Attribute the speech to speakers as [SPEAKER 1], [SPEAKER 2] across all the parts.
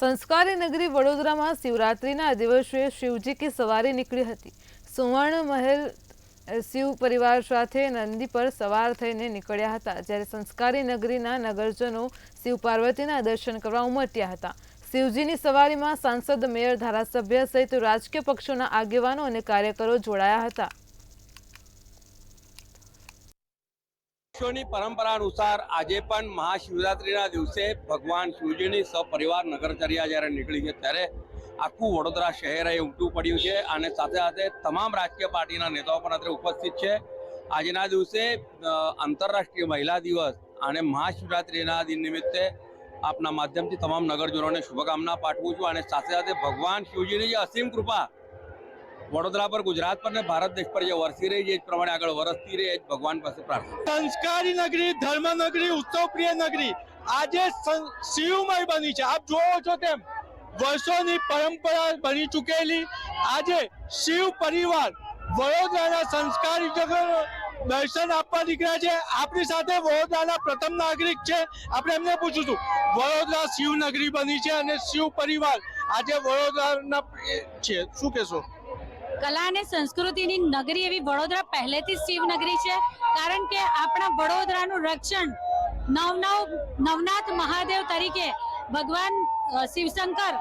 [SPEAKER 1] संस्कारी नगरी वडोदरा में शिवरात्रि दिवसे शिवजी की सवारी निकली थी। सुवर्ण महल शिव परिवार साथे नंदी पर सवार थईने निकळ्या हता। ज्यारे संस्कारी नगरीना नगरजनों शिव पार्वतीना दर्शन करवा उमट्या हता। शिवजीनी सवारीमां सांसद, मेयर, धारासभ्य सहित राजकीय पक्षोना आगेवानो अने कार्यकरो जोड़ाया हता।
[SPEAKER 2] परंपरा अनुसार आज पण महाशिवरात्रि दिवसे भगवान शिवजी सपरिवार नगरचर्या जयरे निकली है त्यारे आखू वडोदरा शहर उमटू पड़ू है। साथे साथे तमाम राजकीय पार्टी नेताओं पण अत्रे उपस्थित है। आजना दिवसे आंतरराष्ट्रीय महिला दिवस और महाशिवरात्रि दिन निमित्ते आपना माध्यम थी तमाम नगरजनों ने शुभकामना पाठवू छूं। साथे साथे भगवान शिवजी की असीम कृपा वडोदरा पर, गुजरात पर ने भारत देश पर वरसी रही है, प्रमाणे आगळ वरसती रहे भगवान पासे प्रार्थना।
[SPEAKER 3] संस्कारी नगरी, धर्म नगरी, उत्सव प्रिय नगरी आज शिवमय बनी है। आप जो छो तेम वर्षों परंपरा बनी चुकेली आज शिव परिवार वडोदरा संस्कारी जगह दर्शन आपवा निकळ्या छे। आपणी साथे वडोदराना प्रथम नागरिक छे, आपणे एમને પૂછું છું वडोदरा शिव नगरी बनी है અને शिव परिवार आज वडोदराना छे, શું કહેશો?
[SPEAKER 4] कला અને સંસ્કૃતિની નગરી એવી વડોદરા પહેલેથી શિવનગરી છે, કારણ કે આપણા વડોદરાનું રક્ષણ નવનાથ મહાદેવ તરીકે ભગવાન શિવશંકર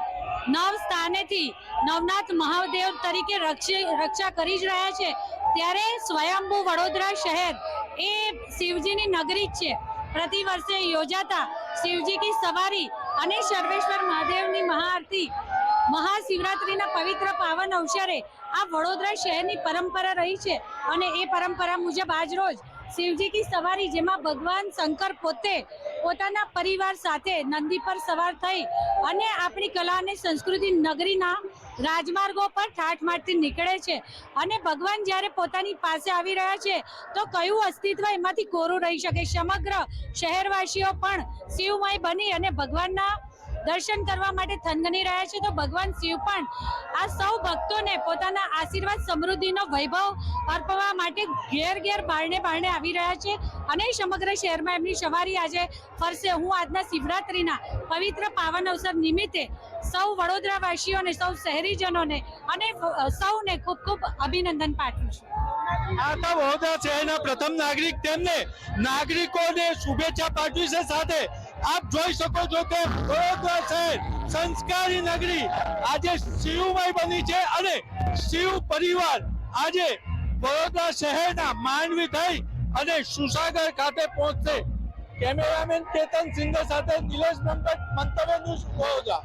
[SPEAKER 4] નવ સ્થાનેથી નવનાથ મહાદેવ તરીકે રક્ષા કરી જ રહ્યા છે। ત્યારે સ્વયંભૂ વડોદરા શહેર એ શિવજીની નગરી જ છે। પ્રતિ વર્ષે યોજાતા શિવજી કી સવારી અને સર્વેશ્વર મહાદેવની મહાઆરતી, महाशिवरात्रिना पवित्र पावन अवसरे आ वडोदरा शहरनी परंपरा रही है। और ए परंपरा मुजब आज रोज शिवजी की सवारी जेमा भगवान शंकर पोते पोताना परिवार साथे नंदी पर सवार थई अने आपणी कला अने संस्कृति नगरीना राजमार्गों पर ठाठ मारती निकळे छे। अने भगवान ज्यारे पोतानी पासे आवी रह्या छे तो कयुं अस्तित्व एमांथी कोरुं रही शके। समग्र शहरवासीओ पण शिवमय बनी अने भगवानना दर्शन करवा माटे थनगनी रह्या छे। तो भगवान शिव पण आ सौ भक्तोने पोताना आशीर्वाद समृद्धिनो वैभव अर्पवा माटे घेर घेर बारणे बारणे आवी रह्या छे अने समग्र शहेरमां एमनी सवारी आजे फरशे। हूँ आजना शिवरात्रिना पवित्र पावन अवसर निमित्ते सौ वडोदरावासीओने, सौ शहेरीजनोने अने सौने खूब खूब अभिनंदन पाठवुं छुं।
[SPEAKER 3] आता वडोदरा शहरना प्रथम नागरिक तेमने नागरिकोने शुभेच्छा पाठवी छे। साथे आप જોઈ શકો છો કે વડોદરા શહેર સંસ્કારી નગરી આજે શિવમય બની છે અને શિવ પરિવાર આજે વડોદરા શહેરના માંડવી થઈ અને સુસાગર ખાતે પહોંચશે। કેમેરામેન કેતન સિંઘ સાથે નિલેશ મંતવ્ય ન્યૂઝ વડોદરા।